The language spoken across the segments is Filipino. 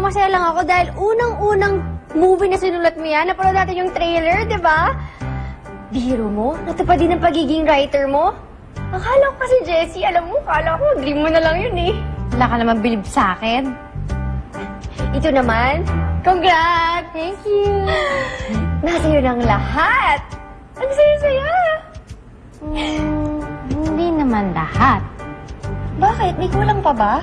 masaya lang ako dahil unang-unang movie na sinulat mo yan. Napanood natin yung trailer, di ba? Biro mo? Natupad din ang pagiging writer mo? Akala ko kasi, Jessie, alam mo, akala ko, dream mo na lang yun eh. Wala ka naman bilib sa akin. Ito naman, congrats! Thank you! Nasa'yo ng lahat! Ang saya-saya! Hindi naman lahat. Bakit? May kulang pa ba?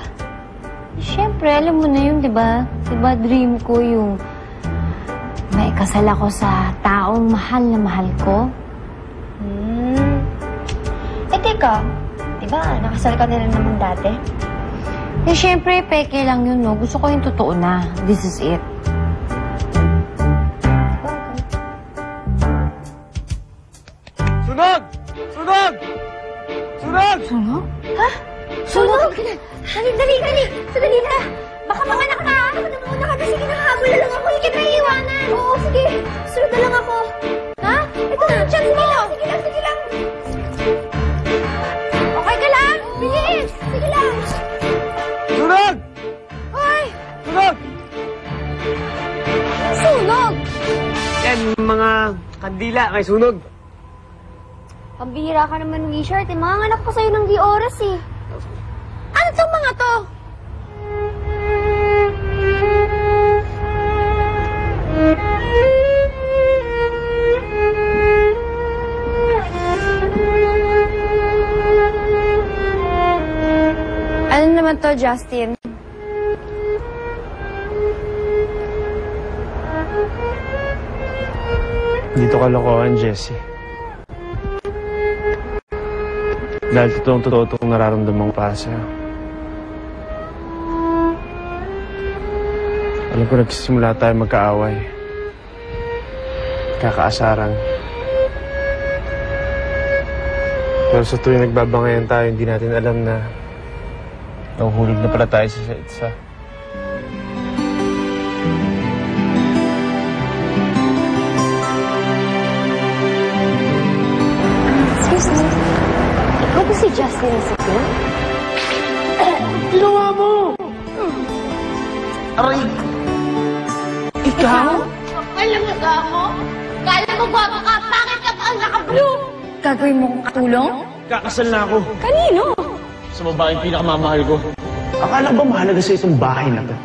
Siyempre, alam mo na yun, di ba? Di ba dream ko yung may kasal ako sa taong mahal na mahal ko? Eh, teka. Di ba, nakasal ka na naman dati? Eh, siyempre, peke lang yun, no? Gusto ko yung totoo na. This is it. Sunog! Sunog! Sunog! Sunog? Ha? Sunog? Dali! Sandali na! Baka manganak ka! Nauna ka na! Sige na, habol na lang ako! Hindi kita iiwanan! Oo, sige! Sunod na lang ako! Ha? Ito na! Sige lang! Sige lang! Okay ka lang? Bilis! Sige lang! Sunog! Hoy! Sunog! Sunog! Yan, mga kandila kay sunog. Pambihira ka naman, Richard. Eh, mga anak pa sa'yo ng di oras eh. Ano tong mga to? Ano naman to, Justin? Dito kalokohan, Jessie. Dahil totoo itong nararamdaman ko para sa'yo. Alam ko nagsisimula tayo magkaaway. Kakaasaran. Pero sa tuwing nagbabangayan tayo, hindi natin alam na nahuhulog na pala tayo sa isa't isa. Excuse me. Ikaw ba si Justin Ezekiel? Ginawa mo! Aray! Ikaw? Alam mo ka mo? Kala mo guwapa ka? Bakit ka pa ang naka-blue? Gagawin mo kong katulong? Kakasal na ako. Kanino? Sa babaeng pinakamamahal ko. Akala ba mahalaga sa itong bahay na to?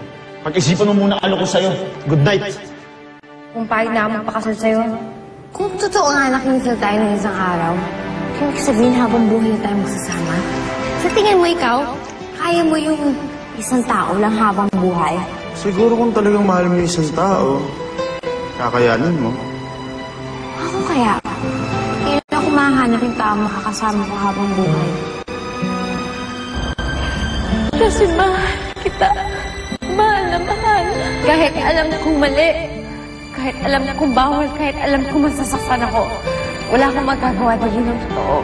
Pag-isipan mo muna ano ko sa'yo. Good night. Kung pahit na ako magpakasal sa'yo. Kung totoo nga nakinisal tayo ng isang araw, kung sabihin habang buhay tayo magsasama, sa tingin mo ikaw, kaya mo yung isang tao lang habang buhay? Siguro kung talagang mahal mo yung isang tao, kakayanin mo. Ako kaya? Kailan ako mahanap yung tao makakasama ko habang buhay? Kasi mahal kita. Mahal na mahal. Kahit alam kong mali. Kahit alam kong bawal. Kahit alam kong masasaktan ako. Wala akong magagawa na yun ang totoo.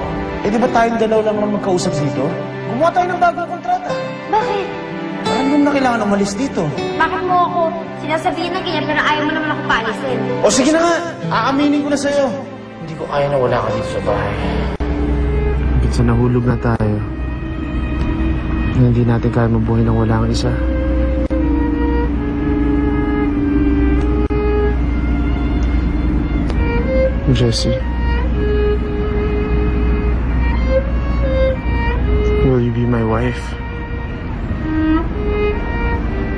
Eh di ba tayong dalaw lang naman magkausap dito? Gumawa tayo ng bagong kontrata. Bakit? Parang doon na kailangan umalis dito. Bakit mo ako sinasabihin na ganyan pero ayaw mo naman ako paalisin? O sige na nga, aaminin ko na sa'yo. Hindi ko kaya na wala ka dito sa bahay. Sa nahulog na tayo, na hindi natin kaya mabuhay nang wala ang isa. Jessie, will you be my wife?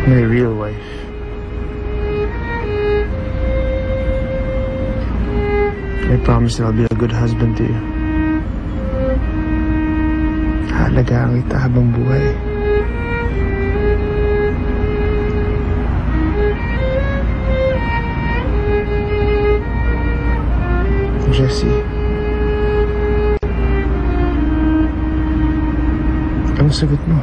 My real wife. I promise that I'll be a good husband to you. Halagaan kita habang buhay. Jessie, ang sagot mo?